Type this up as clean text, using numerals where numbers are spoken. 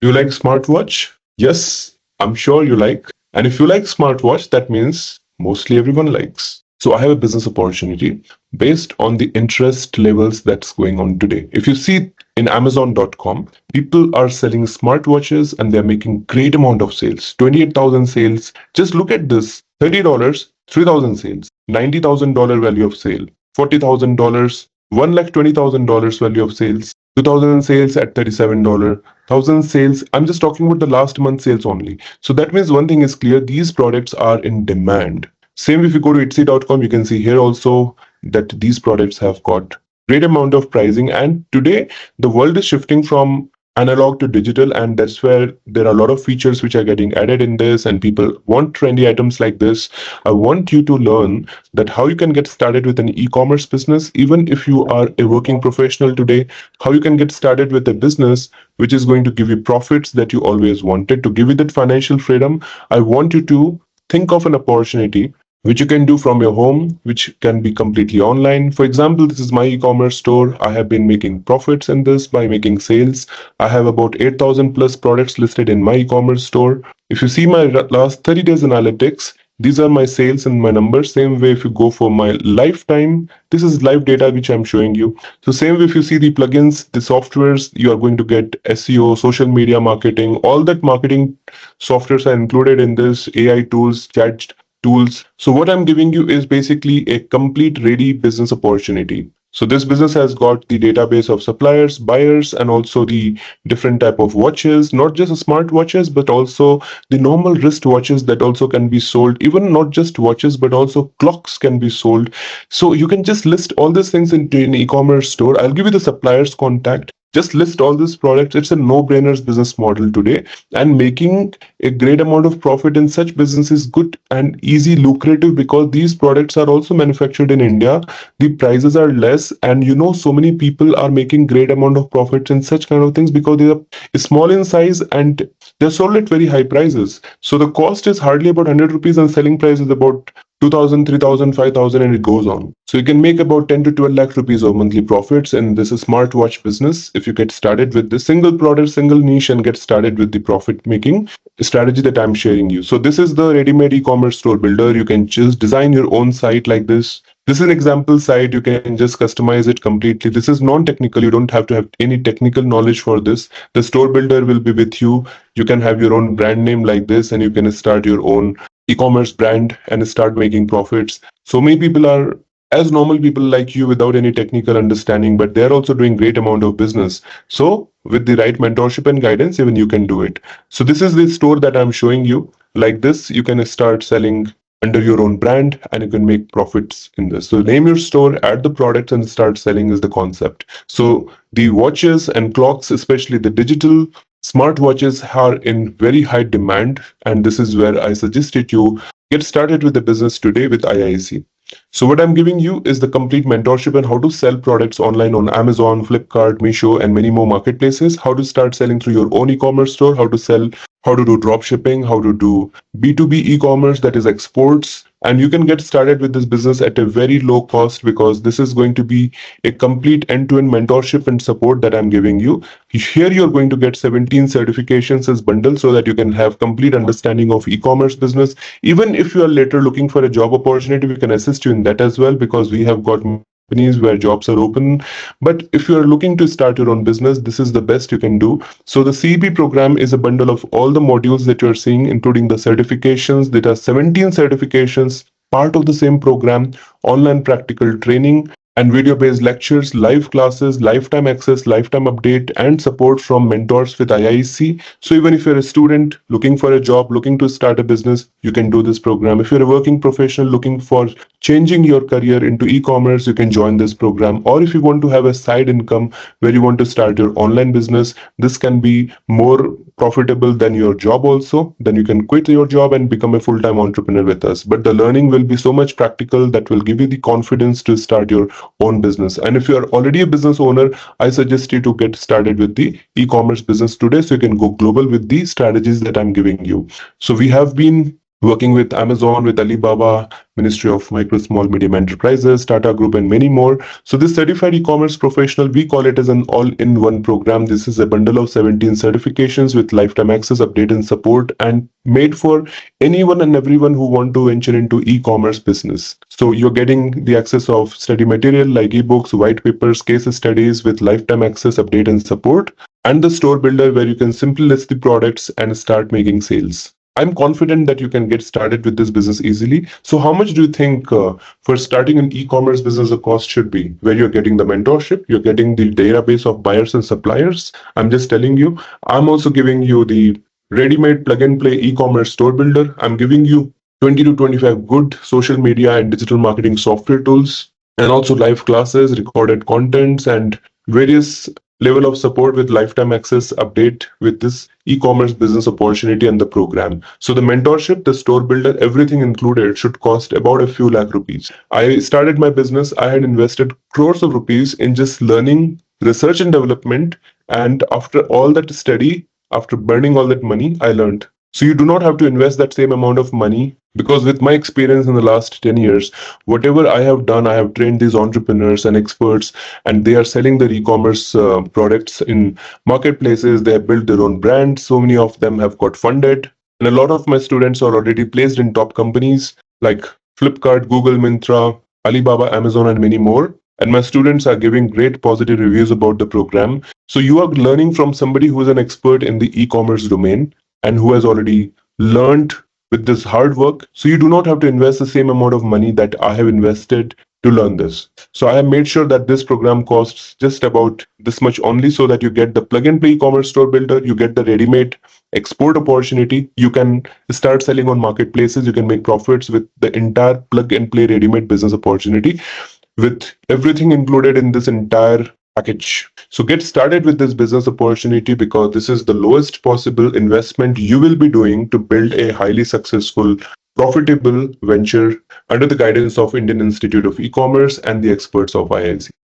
You like smartwatch? Yes, I'm sure you like. And if you like smartwatch, that means mostly everyone likes. So I have a business opportunity based on the interest levels that's going on today. If you see in Amazon.com, people are selling smartwatches and they're making great amount of sales. 28,000 sales. Just look at this. $30, 3,000 sales. $90,000 value of sale. $40,000, $120,000 value of sales. 2,000 sales at $37. 1,000 sales. I'm just talking about the last month sales only. So that means one thing is clear. These products are in demand. Same if you go to Etsy.com, you can see here also that these products have got great amount of pricing. And today the world is shifting from analog to digital, and that's where there are a lot of features which are getting added in this, and people want trendy items like this. I want you to learn that how you can get started with an e-commerce business, even if you are a working professional today, how you can get started with a business which is going to give you profits that you always wanted, to give you that financial freedom. I want you to think of an opportunity which you can do from your home, which can be completely online. For example, this is my e-commerce store. I have been making profits in this by making sales. I have about 8,000 plus products listed in my e-commerce store. If you see my last 30 days analytics, these are my sales and my numbers. Same way if you go for my lifetime, this is live data which I'm showing you. So same way if you see the plugins, the softwares, you are going to get SEO, social media marketing, all that marketing softwares are included in this, AI tools, chat tools. So what I'm giving you is basically a complete ready business opportunity. So this business has got the database of suppliers, buyers, and also the different type of watches, not just smart watches, but also the normal wrist watches that also can be sold. Even not just watches, but also clocks can be sold. So you can just list all these things into an e-commerce store. I'll give you the supplier's contact. Just list all these products. It's a no-brainers business model today, and making a great amount of profit in such business is good and easy, lucrative, because these products are also manufactured in India. The prices are less, and so many people are making great amount of profits in such kind of things because they are small in size and they're sold at very high prices. So the cost is hardly about 100 rupees and selling price is about 2,000, 3,000, 5,000, and it goes on. So you can make about 10 to 12 lakh rupees of monthly profits in this smartwatch business if you get started with the single product, single niche, and get started with the profit making strategy that I'm sharing you. So this is the ready-made e-commerce store builder. You can just design your own site like this. This is an example site. You can just customize it completely. This is non-technical. You don't have to have any technical knowledge for this. The store builder will be with you. You can have your own brand name like this, and you can start your own e-commerce brand and start making profits. So many people are as normal people like you without any technical understanding, but they're also doing great amount of business. So with the right mentorship and guidance, even you can do it. So this is the store that I'm showing you. Like this, you can start selling under your own brand and you can make profits in this. So name your store, add the products, and start selling is the concept. So the watches and clocks, especially the digital smartwatches, are in very high demand, and this is where I suggested you get started with the business today with IIC. So what I'm giving you is the complete mentorship on how to sell products online on Amazon, Flipkart, Meesho, and many more marketplaces, how to start selling through your own e-commerce store, how to sell, how to do drop shipping, how to do B2B e-commerce, that is exports. And you can get started with this business at a very low cost, because this is going to be a complete end-to-end mentorship and support that I'm giving you. Here you're going to get 17 certifications as bundle so that you can have complete understanding of e-commerce business. Even if you are later looking for a job opportunity, we can assist you in that as well, because we have got companies where jobs are open. But if you are looking to start your own business, this is the best you can do. So the CEP program is a bundle of all the modules that you're seeing, including the certifications. There are 17 certifications, part of the same program, online practical training and video-based lectures, live classes, lifetime access, lifetime update, and support from mentors with IIC. So even if you're a student looking for a job, looking to start a business, you can do this program. If you're a working professional looking for changing your career into e-commerce, you can join this program. Or if you want to have a side income where you want to start your online business, this can be more profitable than your job also, then you can quit your job and become a full-time entrepreneur with us. But the learning will be so much practical that will give you the confidence to start your own business. And if you are already a business owner, I suggest you to get started with the e-commerce business today so you can go global with the strategies that I'm giving you. So we have been working with Amazon, with Alibaba, Ministry of Micro, Small, Medium Enterprises, Tata Group, and many more. So this certified e-commerce professional, we call it as an all-in-one program. This is a bundle of 17 certifications with lifetime access, update, and support, and made for anyone and everyone who want to venture into e-commerce business. So you're getting the access of study material like ebooks, white papers, case studies with lifetime access, update, and support, and the store builder where you can simply list the products and start making sales. I'm confident that you can get started with this business easily. So, how much do you think for starting an e-commerce business the cost should be? Where you're getting the mentorship, you're getting the database of buyers and suppliers. I'm just telling you. I'm also giving you the ready-made plug-and-play e-commerce store builder. I'm giving you 20 to 25 good social media and digital marketing software tools, and also live classes, recorded contents, and various level of support with lifetime access update with this e-commerce business opportunity and the program. So the mentorship, the store builder, everything included should cost about a few lakh rupees. I started my business, I had invested crores of rupees in just learning research and development, and after all that study, after burning all that money, I learned. So you do not have to invest that same amount of money, because with my experience in the last 10 years, whatever I have done, I have trained these entrepreneurs and experts, and they are selling their e-commerce products in marketplaces. They have built their own brand. So many of them have got funded, and a lot of my students are already placed in top companies like Flipkart, Google, Myntra, Alibaba, Amazon, and many more. And my students are giving great positive reviews about the program. So you are learning from somebody who is an expert in the e-commerce domain and who has already learned with this hard work. So you do not have to invest the same amount of money that I have invested to learn this. So I have made sure that this program costs just about this much only, so that you get the plug and play e-commerce store builder, you get the ready-made export opportunity, you can start selling on marketplaces, you can make profits with the entire plug and play ready-made business opportunity, with everything included in this entire package. So get started with this business opportunity, because this is the lowest possible investment you will be doing to build a highly successful, profitable venture under the guidance of Indian Institute of E-commerce and the experts of IIC.